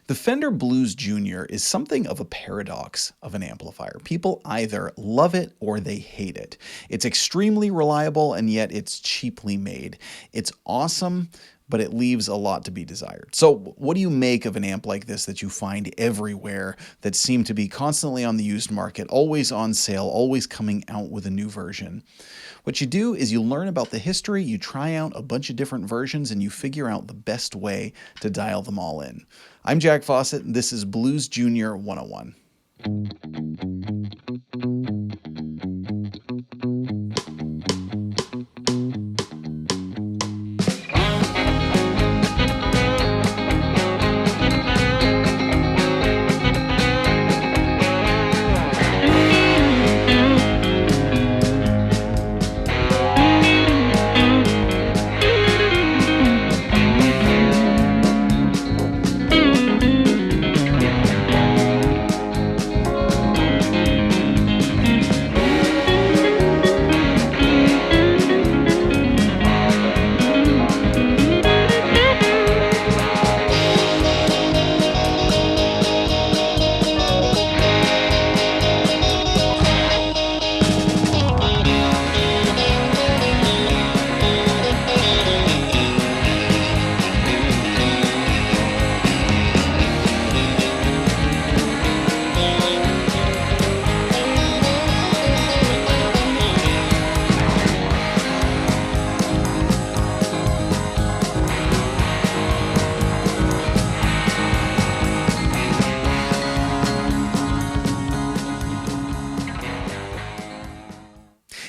The Fender Blues Jr. is something of a paradox of an amplifier. People either love it or they hate it. It's extremely reliable and yet it's cheaply made. It's awesome, but it leaves a lot to be desired. So what do you make of an amp like this that you find everywhere, that seem to be constantly on the used market, always on sale, always coming out with a new version? What you do is you learn about the history, you try out a bunch of different versions, and you figure out the best way to dial them all in. I'm Jack Fossett, and this is Blues Junior 101.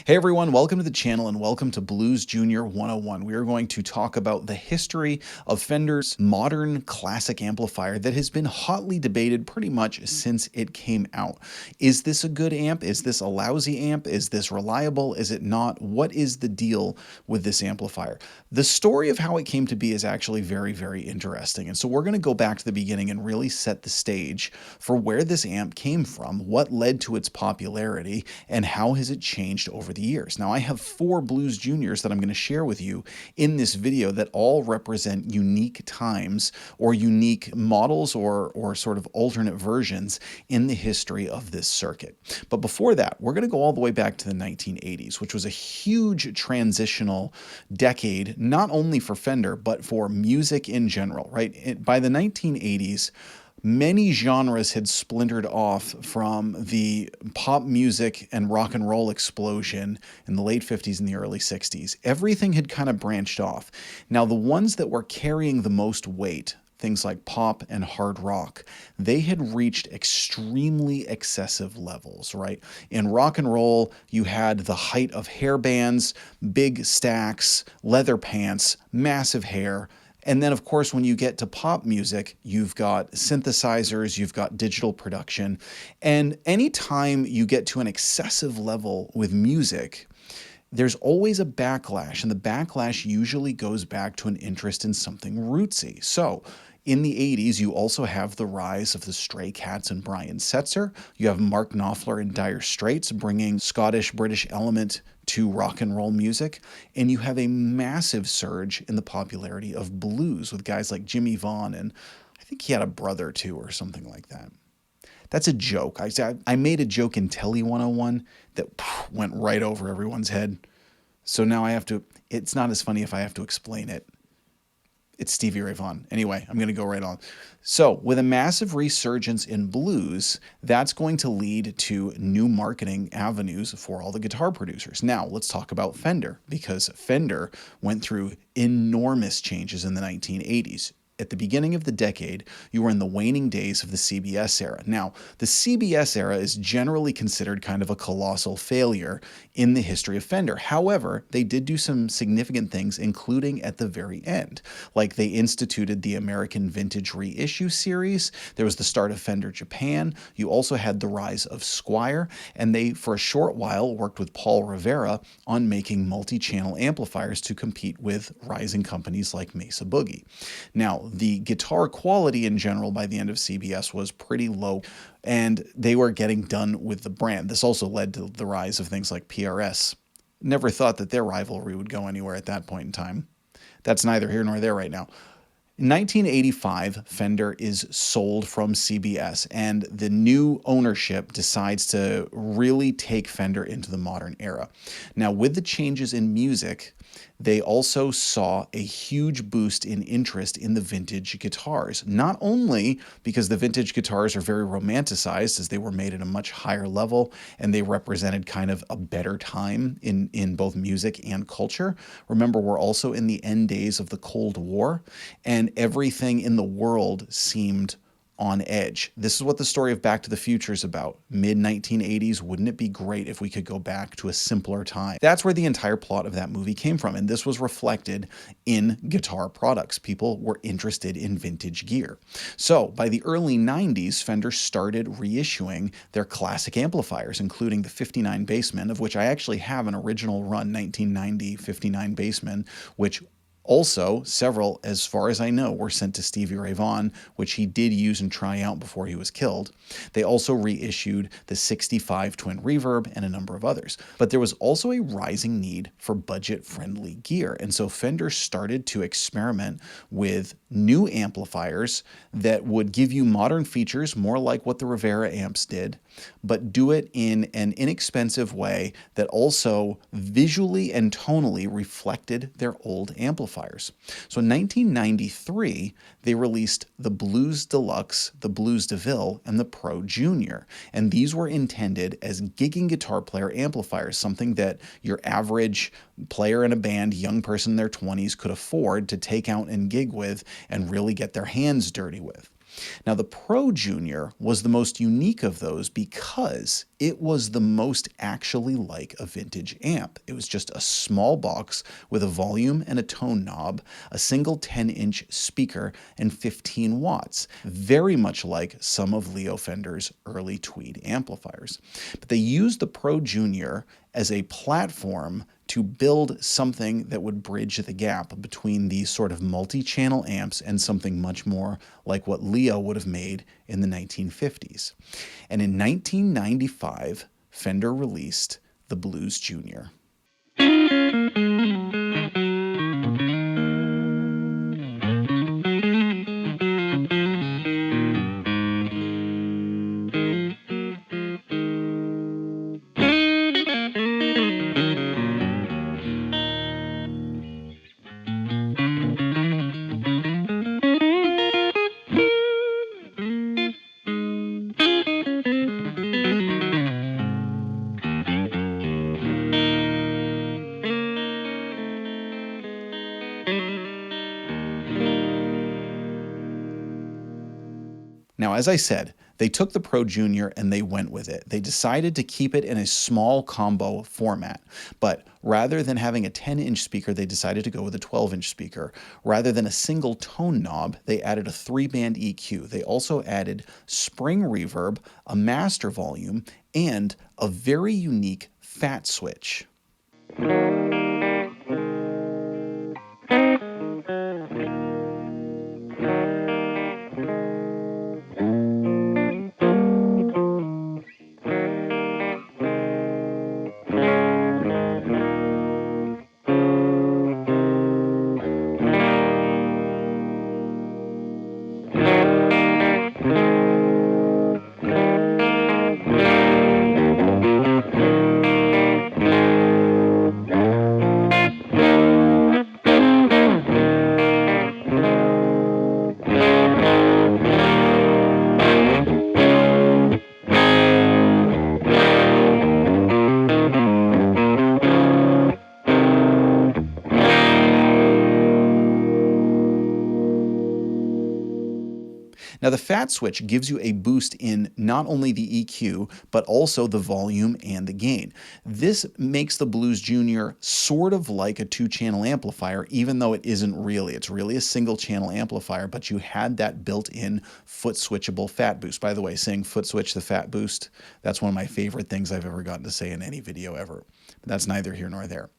Hey everyone, welcome to the channel and welcome to Blues Junior 101. We are going to talk about the history of Fender's modern classic amplifier that has been hotly debated pretty much since it came out. Is this a good amp? Is this a lousy amp? Is this reliable? Is it not? What is the deal with this amplifier? The story of how it came to be is actually very, very interesting. And so we're going to go back to the beginning and really set the stage for where this amp came from, what led to its popularity, and how has it changed over the years. Now, I have 4 Blues Juniors that I'm going to share with you in this video that all represent unique times or unique models or sort of alternate versions in the history of this circuit. But before that, we're going to go all the way back to the 1980s, which was a huge transitional decade, not only for Fender, but for music in general, right? By the 1980s, many genres had splintered off from the pop music and rock and roll explosion in the late 50s and the early 60s. Everything had kind of branched off. Now, the ones that were carrying the most weight, things like pop and hard rock, they had reached extremely excessive levels, right? In rock and roll, you had the height of hair bands, big stacks, leather pants, massive hair. And then, of course, when you get to pop music, you've got synthesizers, you've got digital production. And anytime you get to an excessive level with music, there's always a backlash. And the backlash usually goes back to an interest in something rootsy. So in the 80s, you also have the rise of the Stray Cats and Brian Setzer. You have Mark Knopfler and Dire Straits bringing Scottish-British element to rock and roll music. And you have a massive surge in the popularity of blues with guys like Jimmy Vaughan, and I think he had a brother too or something like that. That's a joke. I made a joke in Tele 101 that went right over everyone's head. So now I have to, it's not as funny if I have to explain it. It's Stevie Ray Vaughan. Anyway, I'm going to go right on. So with a massive resurgence in blues, that's going to lead to new marketing avenues for all the guitar producers. Now, let's talk about Fender, because Fender went through enormous changes in the 1980s. At the beginning of the decade, you were in the waning days of the CBS era. Now, the CBS era is generally considered kind of a colossal failure in the history of Fender. However, they did do some significant things, including at the very end. Like they instituted the American Vintage Reissue series. There was the start of Fender Japan. You also had the rise of Squier. And they, for a short while, worked with Paul Rivera on making multi-channel amplifiers to compete with rising companies like Mesa Boogie. Now, the guitar quality in general by the end of CBS was pretty low, and they were getting done with the brand. This also led to the rise of things like PRS. Never thought that their rivalry would go anywhere at that point in time. That's neither here nor there right now. In 1985, Fender is sold from CBS, and the new ownership decides to really take Fender into the modern era. Now, with the changes in music, they also saw a huge boost in interest in the vintage guitars, not only because the vintage guitars are very romanticized as they were made at a much higher level and they represented kind of a better time in both music and culture. Remember, we're also in the end days of the Cold War, and everything in the world seemed on edge. This is what the story of Back to the Future is about. Mid-1980s, wouldn't it be great if we could go back to a simpler time? That's where the entire plot of that movie came from, and this was reflected in guitar products. People were interested in vintage gear. So by the early 90s, Fender started reissuing their classic amplifiers, including the 59 Bassman, of which I actually have an original run 1990 59 Bassman, which also, several, as far as I know, were sent to Stevie Ray Vaughan, which he did use and try out before he was killed. They also reissued the 65 Twin Reverb and a number of others. But there was also a rising need for budget-friendly gear, and so Fender started to experiment with new amplifiers that would give you modern features, more like what the Rivera amps did, but do it in an inexpensive way that also visually and tonally reflected their old amplifiers. So in 1993, they released the Blues Deluxe, the Blues DeVille, and the Pro Junior. And these were intended as gigging guitar player amplifiers, something that your average player in a band, young person in their 20s, could afford to take out and gig with and really get their hands dirty with. Now, the Pro Junior was the most unique of those because it was the most actually like a vintage amp. It was just a small box with a volume and a tone knob, a single 10-inch speaker, and 15 watts, very much like some of Leo Fender's early Tweed amplifiers. But they used the Pro Junior as a platform to build something that would bridge the gap between these sort of multi-channel amps and something much more like what Leo would have made in the 1950s. And in 1995, Fender released the Blues Junior. Now, as I said, they took the Pro Junior and they went with it. They decided to keep it in a small combo format, but rather than having a 10-inch speaker, they decided to go with a 12-inch speaker. Rather than a single tone knob, they added a 3-band EQ. They also added spring reverb, a master volume, and a very unique fat switch. Now, the fat switch gives you a boost in not only the EQ, but also the volume and the gain. This makes the Blues Junior sort of like a 2-channel amplifier, even though it isn't really. It's really a single-channel amplifier, but you had that built-in foot-switchable fat boost. By the way, saying foot-switch the fat boost, that's one of my favorite things I've ever gotten to say in any video ever. But that's neither here nor there.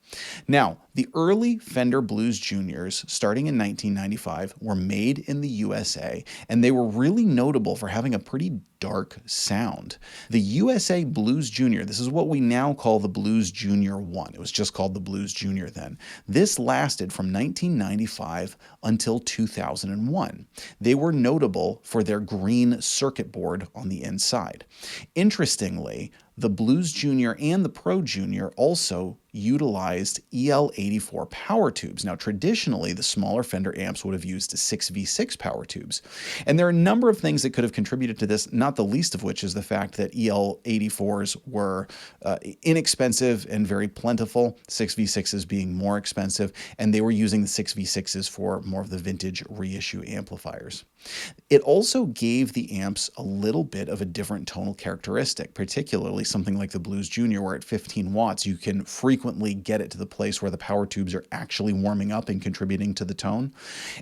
Now, the early Fender Blues Juniors, starting in 1995, were made in the USA, and they were really notable for having a pretty dark sound. The USA Blues Junior, this is what we now call the Blues Junior 1. It was just called the Blues Junior then. This lasted from 1995 until 2001. They were notable for their green circuit board on the inside. Interestingly, the Blues Junior and the Pro Junior also utilized EL84 power tubes. Now, traditionally, the smaller Fender amps would have used 6V6 power tubes. And there are a number of things that could have contributed to this, not the least of which is the fact that EL84s were inexpensive and very plentiful, 6V6s being more expensive, and they were using the 6V6s for more of the vintage reissue amplifiers. It also gave the amps a little bit of a different tonal characteristic, particularly something like the Blues Junior, where at 15 watts you can frequently get it to the place where the power tubes are actually warming up and contributing to the tone.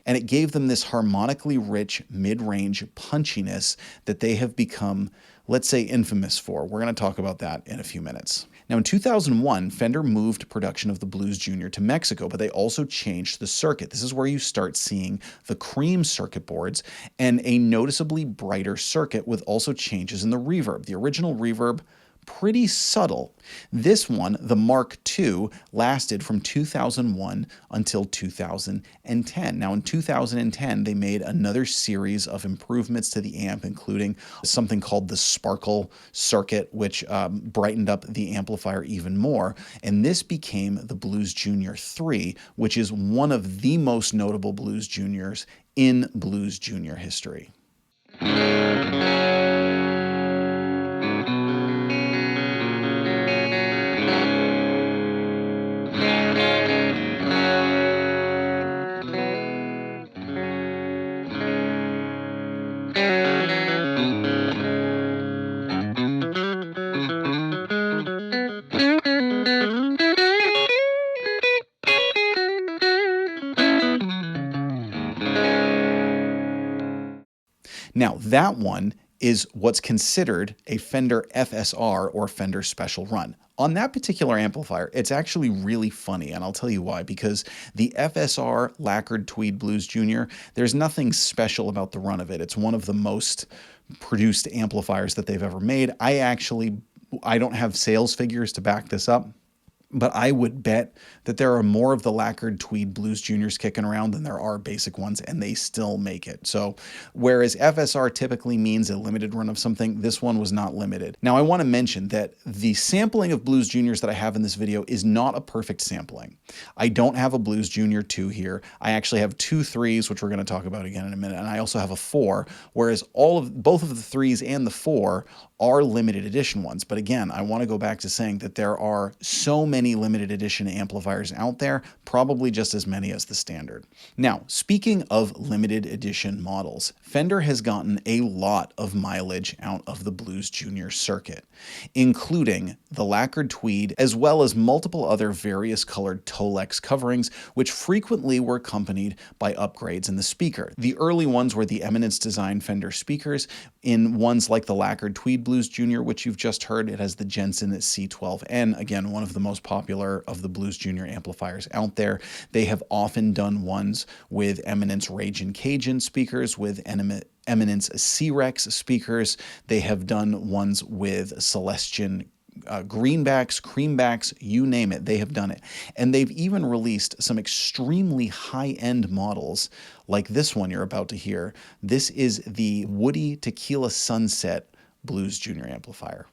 And it gave them this harmonically rich mid-range punchiness that they have become, let's say, infamous for. We're going to talk about that in a few minutes. Now, in 2001, Fender moved production of the Blues Junior to Mexico, but they also changed the circuit. This is where you start seeing the cream circuit boards and a noticeably brighter circuit with also changes in the reverb. The original reverb, pretty subtle. This one, the Mark II, lasted from 2001 until 2010. Now, in 2010, they made another series of improvements to the amp, including something called the Sparkle circuit, which brightened up the amplifier even more. And this became the Blues Junior 3, which is one of the most notable Blues Juniors in Blues Junior history. Now, that one is what's considered a Fender FSR or Fender Special Run. On that particular amplifier, it's actually really funny, and I'll tell you why. Because the FSR Lacquered Tweed Blues Junior, there's nothing special about the run of it. It's one of the most produced amplifiers that they've ever made. I don't have sales figures to back this up, but I would bet that there are more of the Lacquered Tweed Blues Juniors kicking around than there are basic ones, and they still make it. So whereas FSR typically means a limited run of something, this one was not limited. Now, I want to mention that the sampling of Blues Juniors that I have in this video is not a perfect sampling. I don't have a Blues Junior 2 here. I actually have two 3s, which we're going to talk about again in a minute, and I also have a 4, whereas both of the 3s and the 4 are limited edition ones. But again, I want to go back to saying that there are so many limited edition amplifiers out there, probably just as many as the standard. Now, speaking of limited edition models, Fender has gotten a lot of mileage out of the Blues Junior circuit, including the Lacquered Tweed, as well as multiple other various colored Tolex coverings, which frequently were accompanied by upgrades in the speaker. The early ones were the Eminence design Fender speakers. In ones like the Lacquered Tweed Blues Junior, which you've just heard, it has the Jensen C12N, again, one of the most popular of the Blues Junior amplifiers out there. They have often done ones with Eminence Ragin' Cajun speakers, with Eminence C-Rex speakers. They have done ones with Celestion greenbacks, creambacks, you name it, they have done it. And they've even released some extremely high-end models like this one you're about to hear. This is the Woody Tequila Sunset Blues Junior amplifier.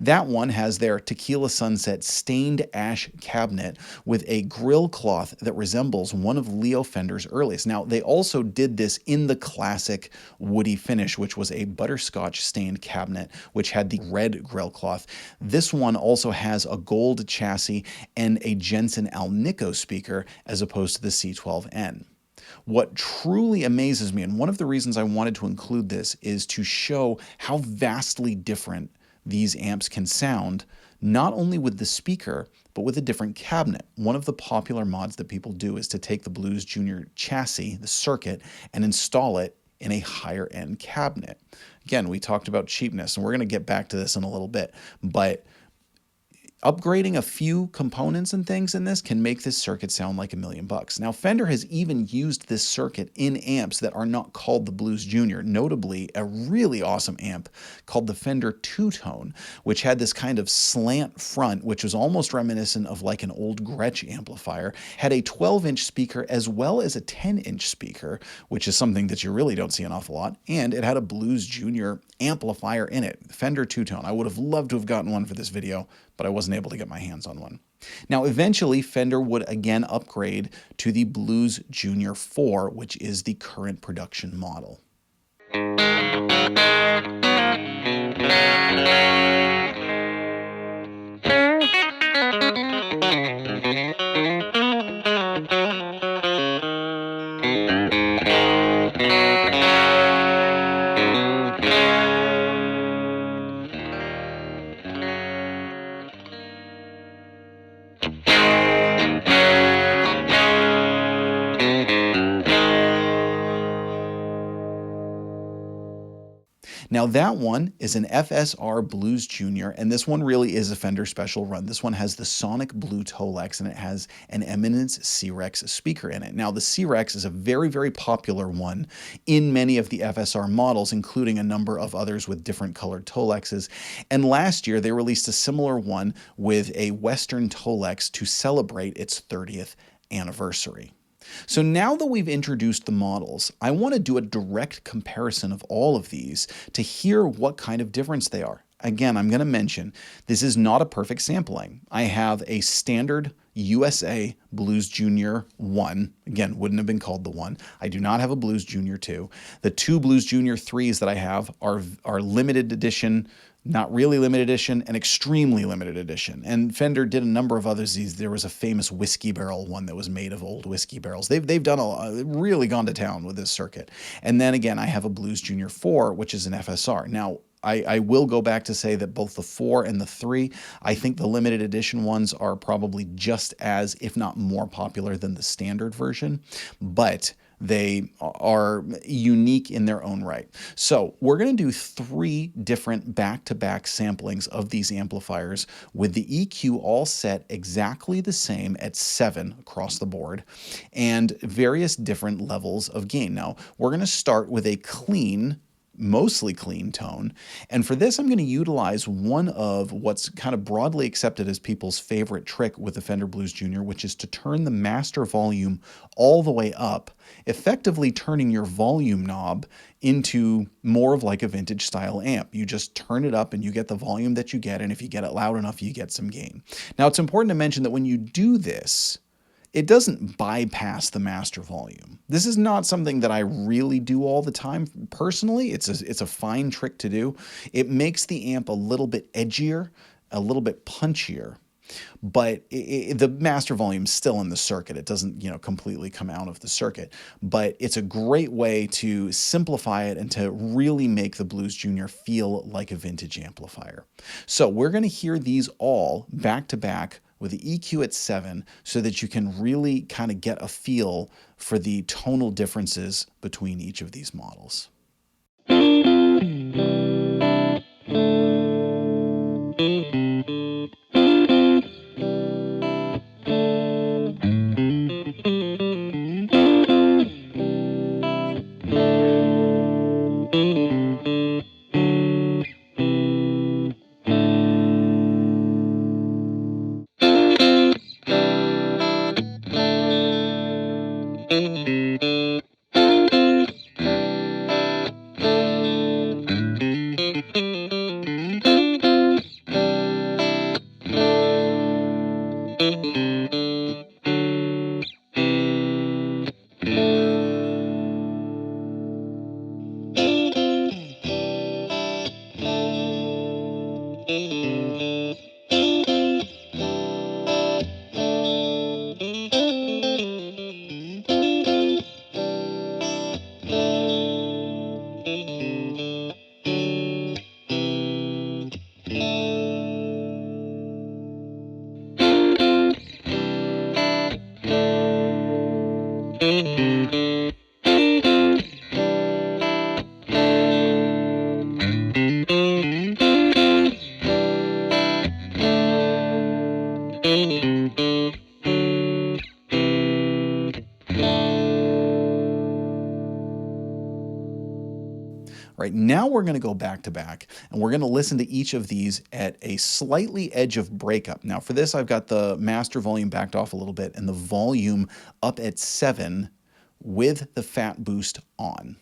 That one has their Tequila Sunset stained ash cabinet with a grill cloth that resembles one of Leo Fender's earliest. Now, they also did this in the classic woody finish, which was a butterscotch stained cabinet, which had the red grill cloth. This one also has a gold chassis and a Jensen Alnico speaker as opposed to the C12N. What truly amazes me, and one of the reasons I wanted to include this, is to show how vastly different these amps can sound, not only with the speaker, but with a different cabinet. One of the popular mods that people do is to take the Blues Junior chassis, the circuit, and install it in a higher end cabinet. Again, we talked about cheapness, and we're going to get back to this in a little bit, but upgrading a few components and things in this can make this circuit sound like $1,000,000. Now, Fender has even used this circuit in amps that are not called the Blues Junior, notably a really awesome amp called the Fender Two-Tone, which had this kind of slant front, which was almost reminiscent of like an old Gretsch amplifier, had a 12-inch speaker as well as a 10-inch speaker, which is something that you really don't see an awful lot, and it had a Blues Junior amplifier in it, Fender Two-Tone. I would have loved to have gotten one for this video, but I wasn't able to get my hands on one. Now, eventually, Fender would again upgrade to the Blues Junior 4, which is the current production model. Now that one is an FSR Blues Junior, and this one really is a Fender special run. This one has the Sonic Blue Tolex, and it has an Eminence Rex speaker in it. Now the Rex is a very, very popular one in many of the FSR models, including a number of others with different colored Tolexes. And last year they released a similar one with a Western Tolex to celebrate its 30th anniversary. So now that we've introduced the models, I want to do a direct comparison of all of these to hear what kind of difference they are. Again, I'm going to mention this is not a perfect sampling. I have a standard USA Blues Junior 1. Again, wouldn't have been called the 1. I do not have a Blues Junior 2. The two Blues Junior 3s that I have are limited edition, not really limited edition, and extremely limited edition. And Fender did a number of others. There was a famous whiskey barrel one that was made of old whiskey barrels. They've done really gone to town with this circuit. And then again, I have a Blues Junior 4, which is an FSR. Now, I will go back to say that both the 4 and the 3, I think the limited edition ones are probably just as, if not more popular than the standard version, but they are unique in their own right. So we're going to do 3 different back-to-back samplings of these amplifiers with the EQ all set exactly the same at 7 across the board and various different levels of gain. Now, we're going to start with a clean, mostly clean tone. And for this, I'm going to utilize one of what's kind of broadly accepted as people's favorite trick with the Fender Blues Junior, which is to turn the master volume all the way up, effectively turning your volume knob into more of like a vintage style amp. You just turn it up and you get the volume that you get. And if you get it loud enough, you get some gain. Now, it's important to mention that when you do this, it doesn't bypass the master volume. This is not something that I really do all the time. Personally, it's a fine trick to do. It makes the amp a little bit edgier, a little bit punchier, but the master volume is still in the circuit. It doesn't, completely come out of the circuit, but it's a great way to simplify it and to really make the Blues Junior feel like a vintage amplifier. So we're going to hear these all back to back with the EQ at 7 so that you can really kind of get a feel for the tonal differences between each of these models. Right, now we're going to go back to back, and we're going to listen to each of these at a slightly edge of breakup. Now for this, I've got the master volume backed off a little bit and the volume up at 7 with the fat boost on.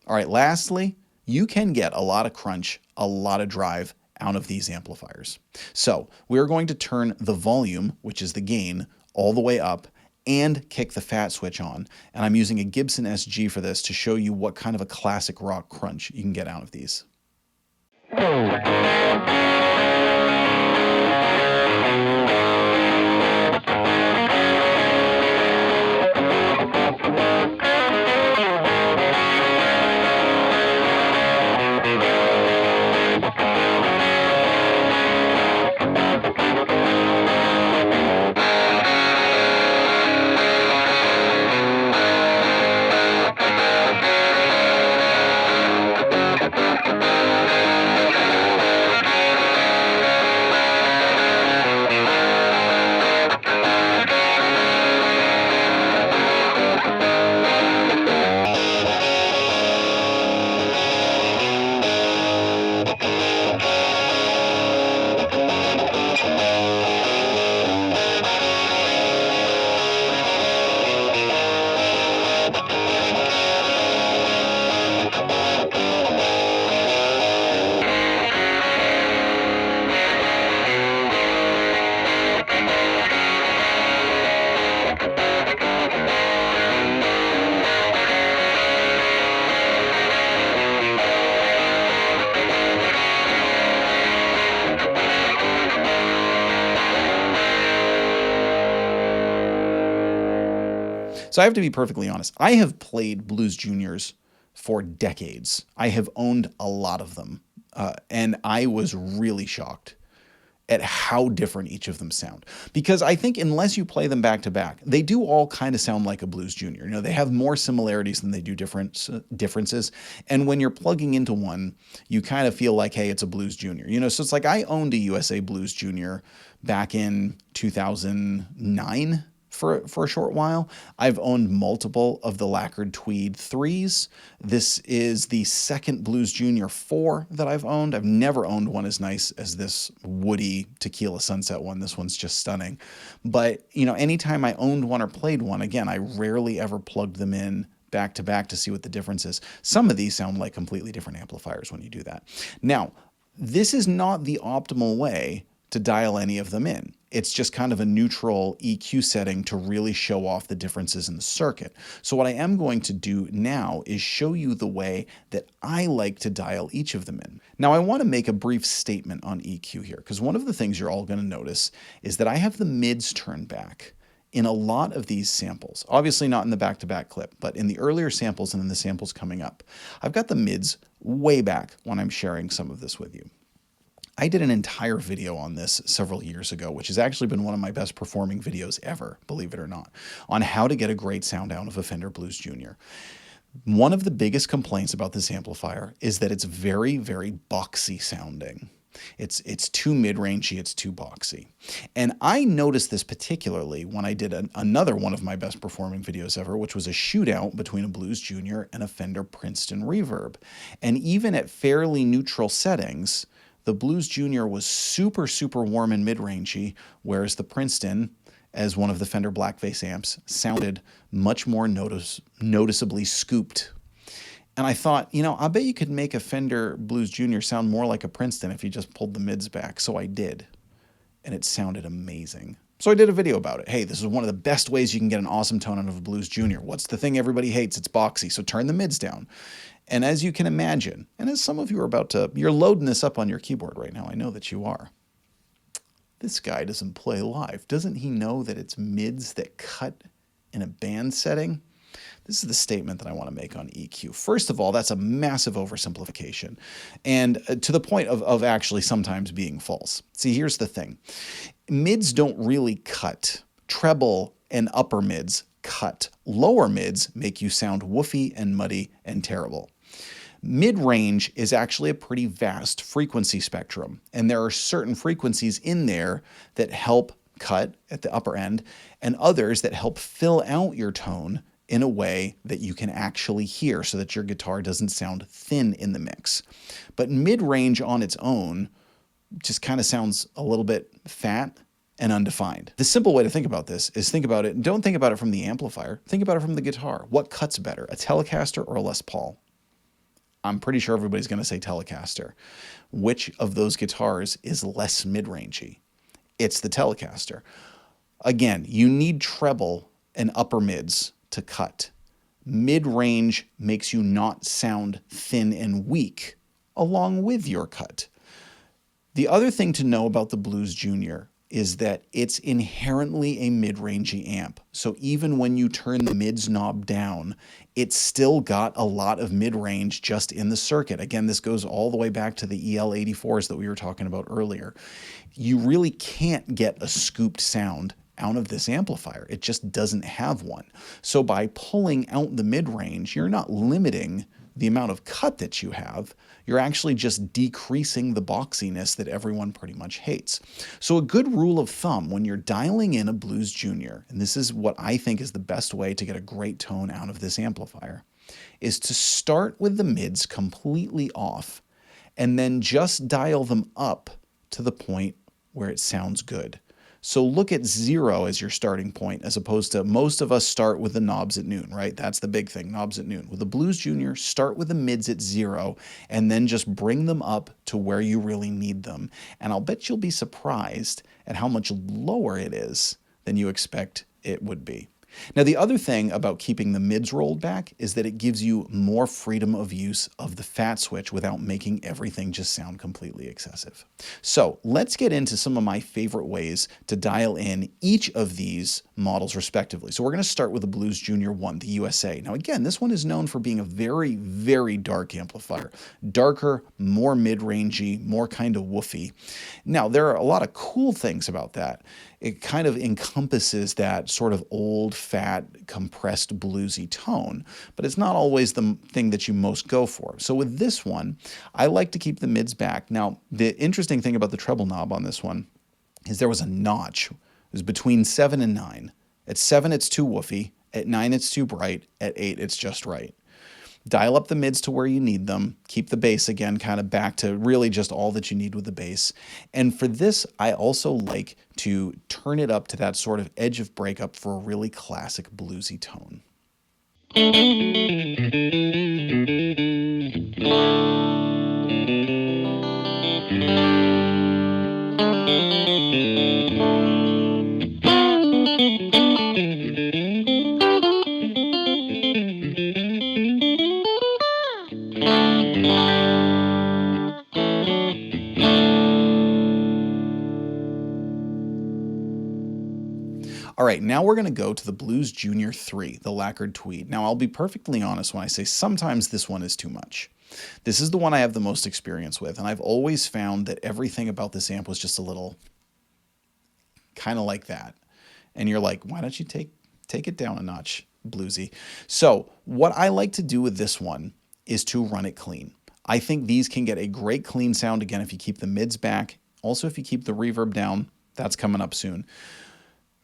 All right, lastly, you can get a lot of crunch, a lot of drive out of these amplifiers. So we're going to turn the volume, which is the gain, all the way up and kick the fat switch on. And I'm using a Gibson SG for this to show you what kind of a classic rock crunch you can get out of these. So I have to be perfectly honest. I have played Blues Juniors for decades. I have owned a lot of them. And I was really shocked at how different each of them sound. Because I think unless you play them back to back, they do all kind of sound like a Blues Junior. You know, they have more similarities than they do differences. And when you're plugging into one, you kind of feel like, hey, it's a Blues Junior. You know, so it's like I owned a USA Blues Junior back in 2009. for a short while. I've owned multiple of the Lacquered Tweed 3s. This is the second Blues Junior 4 that I've owned. I've never owned one as nice as this woody Tequila Sunset one. This one's just stunning. But, you know, anytime I owned one or played one, again, I rarely ever plugged them in back to back to see what the difference is. Some of these sound like completely different amplifiers when you do that. Now, this is not the optimal way to dial any of them in. It's just kind of a neutral EQ setting to really show off the differences in the circuit. So what I am going to do now is show you the way that I like to dial each of them in. Now I want to make a brief statement on EQ here, because one of the things you're all going to notice is that I have the mids turned back in a lot of these samples. Obviously not in the back-to-back clip, but in the earlier samples and in the samples coming up. I've got the mids way back when I'm sharing some of this with you. I did an entire video on this several years ago, which has actually been one of my best performing videos ever, believe it or not, on how to get a great sound out of a Fender Blues Junior. One of the biggest complaints about this amplifier is that it's very, very boxy sounding. It's too mid-rangey, it's too boxy. And I noticed this particularly when I did another one of my best performing videos ever, which was a shootout between a Blues Junior and a Fender Princeton Reverb. And even at fairly neutral settings, the Blues Junior was super, super warm and mid-rangey, whereas the Princeton, as one of the Fender Blackface amps, sounded much more noticeably scooped. And I thought, you know, I bet you could make a Fender Blues Junior sound more like a Princeton if you just pulled the mids back. So I did, and it sounded amazing. So I did a video about it. Hey, this is one of the best ways you can get an awesome tone out of a Blues Junior. What's the thing everybody hates? It's boxy, so turn the mids down. And as you can imagine, and as some of you are you're loading this up on your keyboard right now, I know that you are. This guy doesn't play live. Doesn't he know that it's mids that cut in a band setting? This is the statement that I want to make on EQ. First of all, that's a massive oversimplification, and to the point of actually sometimes being false. See, here's the thing. Mids don't really cut. Treble and upper mids cut. Lower mids make you sound woofy and muddy and terrible. Mid-range is actually a pretty vast frequency spectrum, and there are certain frequencies in there that help cut at the upper end, and others that help fill out your tone in a way that you can actually hear so that your guitar doesn't sound thin in the mix. But mid-range on its own just kind of sounds a little bit fat and undefined. The simple way to think about this is don't think about it from the amplifier, think about it from the guitar. What cuts better, a Telecaster or a Les Paul? I'm pretty sure everybody's going to say Telecaster. Which of those guitars is less mid-rangey? It's the Telecaster. Again, you need treble and upper mids to cut. Mid-range makes you not sound thin and weak along with your cut. The other thing to know about the Blues Junior is that it's inherently a mid-rangey amp. So even when you turn the mids knob down, it's still got a lot of mid-range just in the circuit. Again, this goes all the way back to the EL84s that we were talking about earlier. You really can't get a scooped sound out of this amplifier. It just doesn't have one. So by pulling out the mid-range, you're not limiting the amount of cut that you have, you're actually just decreasing the boxiness that everyone pretty much hates. So a good rule of thumb when you're dialing in a Blues Junior, and this is what I think is the best way to get a great tone out of this amplifier, is to start with the mids completely off and then just dial them up to the point where it sounds good. So look at 0 as your starting point, as opposed to most of us start with the knobs at noon, right? That's the big thing, knobs at noon. With the Blues Junior, start with the mids at 0 and then just bring them up to where you really need them. And I'll bet you'll be surprised at how much lower it is than you expect it would be. Now, the other thing about keeping the mids rolled back is that it gives you more freedom of use of the fat switch without making everything just sound completely excessive. So let's get into some of my favorite ways to dial in each of these models respectively. So we're going to start with the Blues Junior 1, the USA. Now again, this one is known for being a very, very dark amplifier. Darker, more mid-rangey, more kind of woofy. Now there are a lot of cool things about that. It kind of encompasses that sort of old, fat, compressed, bluesy tone, but it's not always the thing that you most go for. So with this one, I like to keep the mids back. Now, the interesting thing about the treble knob on this one is there was a notch. It was between 7 and 9 At 7, it's too woofy. At 9, it's too bright. At 8, it's just right. Dial up the mids to where you need them. Keep the bass again kind of back to really just all that you need with the bass. And for this, I also like to turn it up to that sort of edge of breakup for a really classic bluesy tone. All right, now we're going to go to the Blues Junior 3, the Lacquered Tweed. Now, I'll be perfectly honest when I say sometimes this one is too much. This is the one I have the most experience with, and I've always found that everything about this amp was just a little kind of like that. And you're like, why don't you take it down a notch, bluesy? So what I like to do with this one is to run it clean. I think these can get a great clean sound, again, if you keep the mids back. Also, if you keep the reverb down, that's coming up soon.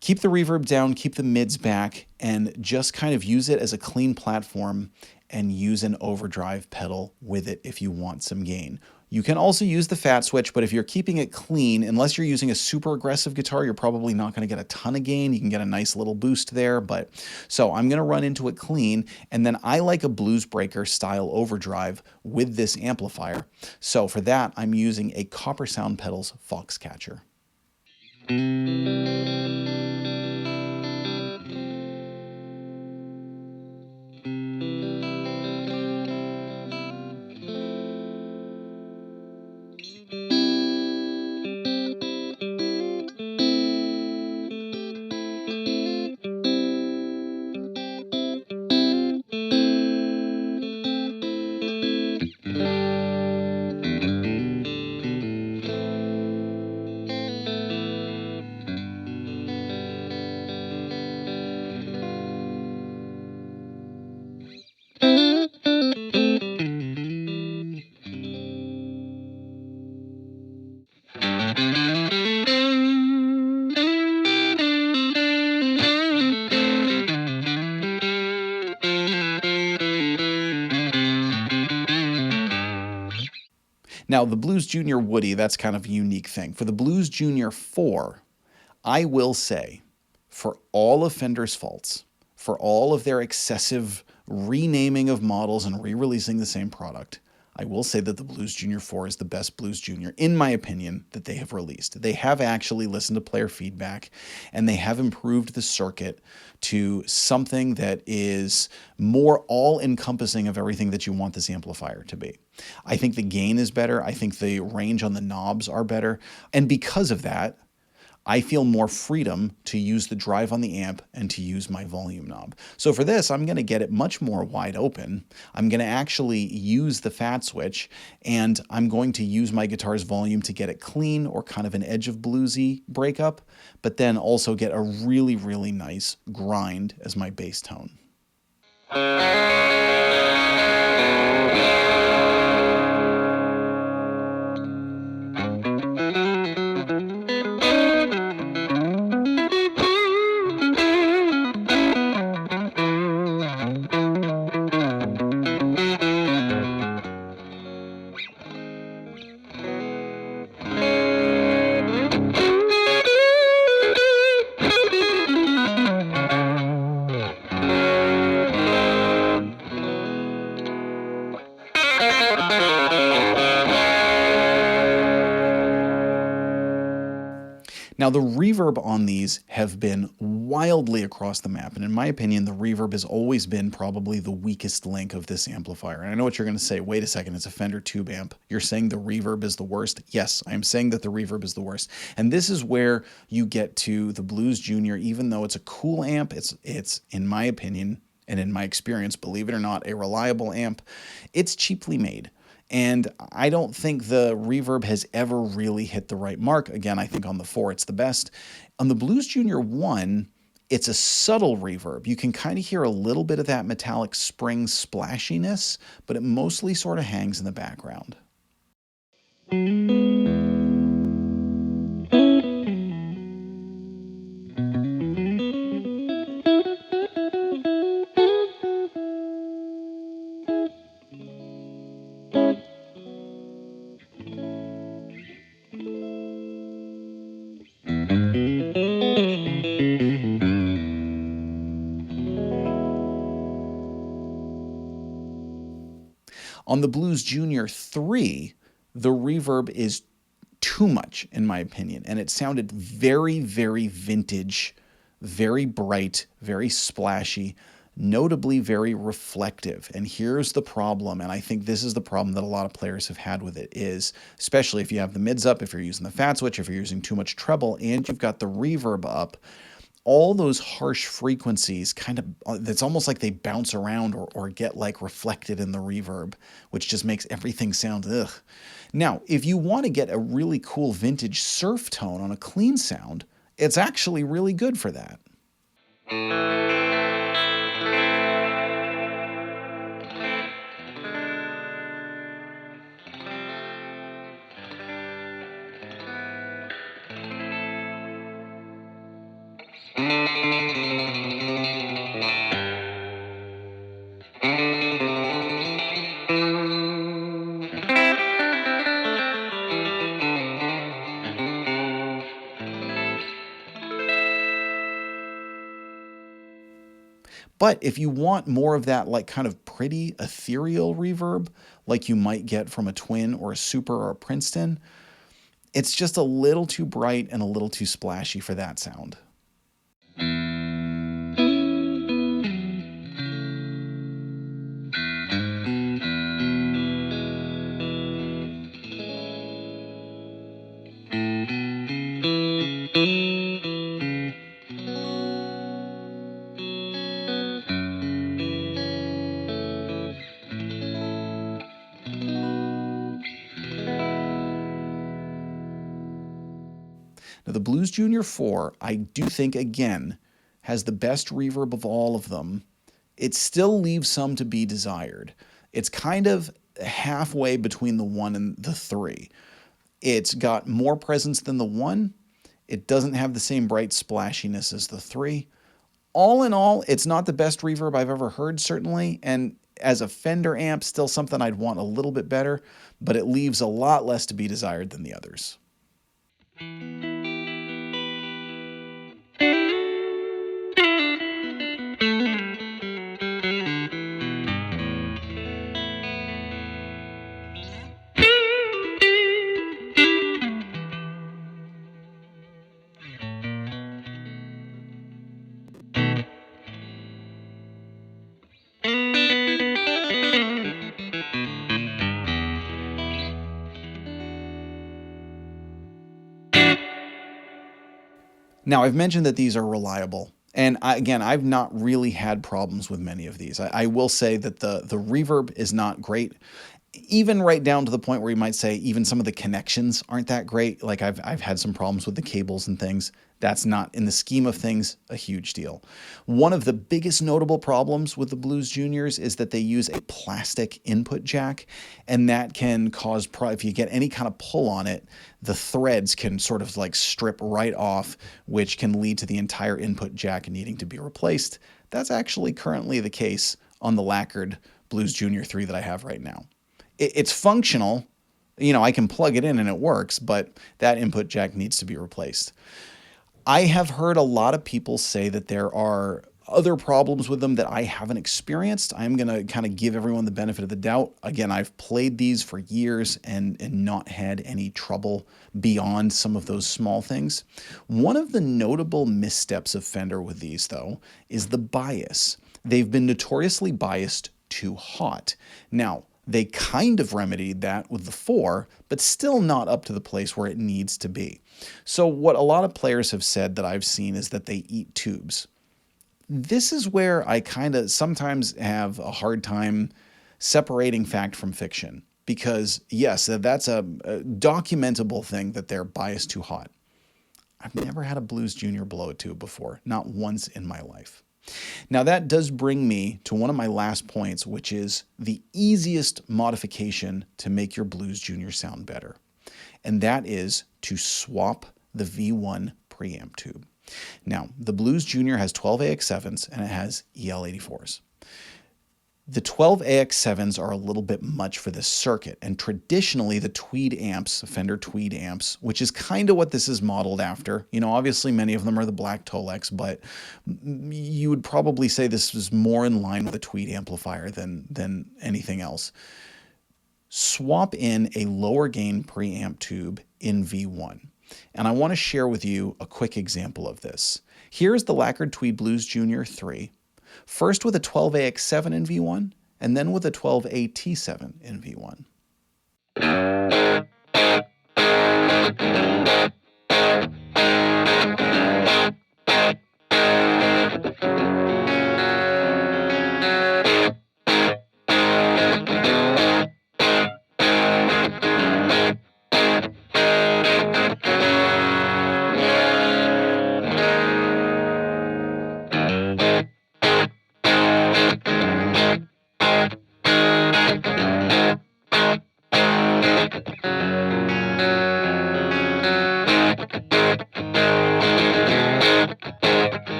Keep the reverb down, keep the mids back, and just kind of use it as a clean platform and use an overdrive pedal with it if you want some gain. You can also use the fat switch, but if you're keeping it clean, unless you're using a super aggressive guitar, you're probably not going to get a ton of gain. You can get a nice little boost there, so I'm going to run into it clean, and then I like a blues breaker style overdrive with this amplifier. So for that, I'm using a Copper Sound Pedals Foxcatcher. Now, the Blues Junior Woody, that's kind of a unique thing. For the Blues Junior 4, I will say, for all of Fender's faults, for all of their excessive renaming of models and re-releasing the same product, I will say that the Blues Junior 4 is the best Blues Junior, in my opinion, that they have released. They have actually listened to player feedback, and they have improved the circuit to something that is more all-encompassing of everything that you want this amplifier to be. I think the gain is better. I think the range on the knobs are better. And because of that, I feel more freedom to use the drive on the amp and to use my volume knob. So for this, I'm going to get it much more wide open. I'm going to actually use the fat switch, and I'm going to use my guitar's volume to get it clean or kind of an edge of bluesy breakup, but then also get a really, really nice grind as my bass tone. Now, the reverb on these have been wildly across the map, and in my opinion, the reverb has always been probably the weakest link of this amplifier. And I know what you're going to say, wait a second, it's a Fender tube amp. You're saying the reverb is the worst? Yes, I'm saying that the reverb is the worst. And this is where you get to the Blues Junior, even though it's a cool amp, it's in my opinion, and in my experience, believe it or not, a reliable amp, it's cheaply made. And I don't think the reverb has ever really hit the right mark. Again, I think on the 4, it's the best. On the Blues Junior 1, it's a subtle reverb. You can kind of hear a little bit of that metallic spring splashiness, but it mostly sort of hangs in the background. On the Blues Junior 3, the reverb is too much, in my opinion, and it sounded very, very vintage, very bright, very splashy, notably very reflective. And here's the problem, and I think this is the problem that a lot of players have had with it, is especially if you have the mids up, if you're using the fat switch, if you're using too much treble, and you've got the reverb up, all those harsh frequencies kind of, it's almost like they bounce around or get like reflected in the reverb, which just makes everything sound ugh. Now, if you want to get a really cool vintage surf tone on a clean sound, it's actually really good for that. But if you want more of that like kind of pretty ethereal reverb, like you might get from a Twin or a Super or a Princeton, it's just a little too bright and a little too splashy for that sound. Now, the Blues Junior 4, I do think, again, has the best reverb of all of them. It still leaves some to be desired. It's kind of halfway between the 1 and the 3. It's got more presence than the 1. It doesn't have the same bright splashiness as the 3. All in all, it's not the best reverb I've ever heard, certainly, and as a Fender amp, still something I'd want a little bit better, but it leaves a lot less to be desired than the others. Now, I've mentioned that these are reliable, and again, I've not really had problems with many of these. I will say that the reverb is not great, even right down to the point where you might say even some of the connections aren't that great. Like I've had some problems with the cables and things. That's not, in the scheme of things, a huge deal. One of the biggest notable problems with the Blues Juniors is that they use a plastic input jack, and that can cause, if you get any kind of pull on it, the threads can sort of like strip right off, which can lead to the entire input jack needing to be replaced. That's actually currently the case on the Lacquered Blues Junior 3 that I have right now. It's functional, you know, I can plug it in and it works, but that input jack needs to be replaced. I have heard a lot of people say that there are other problems with them that I haven't experienced. I'm going to kind of give everyone the benefit of the doubt. Again, I've played these for years and not had any trouble beyond some of those small things. One of the notable missteps of Fender with these, though, is the bias. They've been notoriously biased too hot. Now, they kind of remedied that with the 4, but still not up to the place where it needs to be. So what a lot of players have said that I've seen is that they eat tubes. This is where I kind of sometimes have a hard time separating fact from fiction, because yes, that's a documentable thing that they're biased too hot. I've never had a Blues Junior blow a tube before, not once in my life. Now that does bring me to one of my last points, which is the easiest modification to make your Blues Junior sound better. And that is to swap the V1 preamp tube. Now, the Blues Junior has 12 AX7s and it has EL84s. The 12AX7s are a little bit much for this circuit, and traditionally the Tweed amps, Fender Tweed amps, which is kind of what this is modeled after. You know, obviously many of them are the black Tolex, but you would probably say this is more in line with a Tweed amplifier than anything else. Swap in a lower gain preamp tube in V1. And I want to share with you a quick example of this. Here's the Lacquered Tweed Blues Junior 3. First with a 12AX7 in V1, and then with a 12AT7 in V1.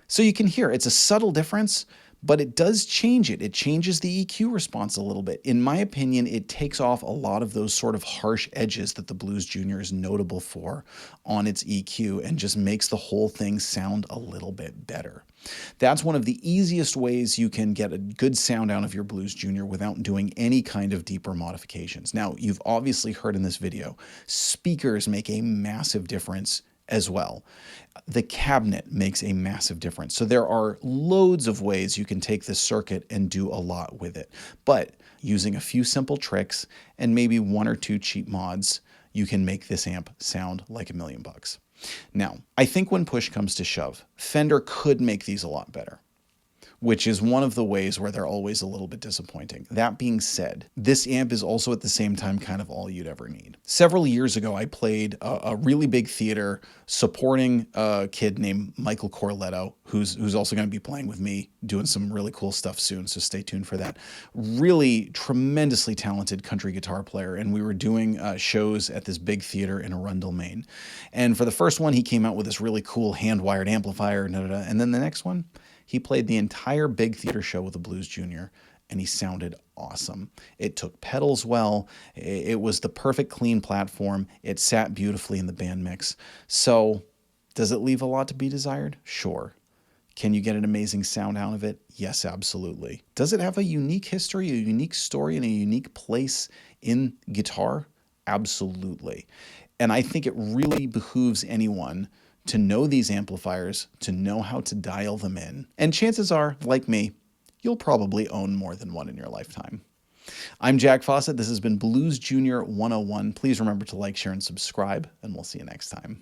So you can hear it's a subtle difference, but it does change it. It changes the EQ response a little bit. In my opinion, it takes off a lot of those sort of harsh edges that the Blues Junior is notable for on its EQ and just makes the whole thing sound a little bit better. That's one of the easiest ways you can get a good sound out of your Blues Junior without doing any kind of deeper modifications. Now, you've obviously heard in this video, speakers make a massive difference as well. The cabinet makes a massive difference. So there are loads of ways you can take this circuit and do a lot with it. But using a few simple tricks and maybe one or two cheap mods, you can make this amp sound like $1 million. Now, I think when push comes to shove, Fender could make these a lot better, which is one of the ways where they're always a little bit disappointing. That being said, this amp is also at the same time kind of all you'd ever need. Several years ago, I played a really big theater supporting a kid named Michael Corletto, who's also going to be playing with me, doing some really cool stuff soon, so stay tuned for that. Really tremendously talented country guitar player, and we were doing shows at this big theater in Arundel, Maine. And for the first one, he came out with this really cool hand-wired amplifier, and then the next one, he played the entire big theater show with the Blues Junior, and he sounded awesome. It took pedals well. It was the perfect clean platform. It sat beautifully in the band mix. So does it leave a lot to be desired? Sure. Can you get an amazing sound out of it? Yes, absolutely. Does it have a unique history, a unique story, and a unique place in guitar? Absolutely. And I think it really behooves anyone to know these amplifiers, to know how to dial them in. And chances are, like me, you'll probably own more than one in your lifetime. I'm Jack Fossett. This has been Blues Junior 101. Please remember to like, share, and subscribe, and we'll see you next time.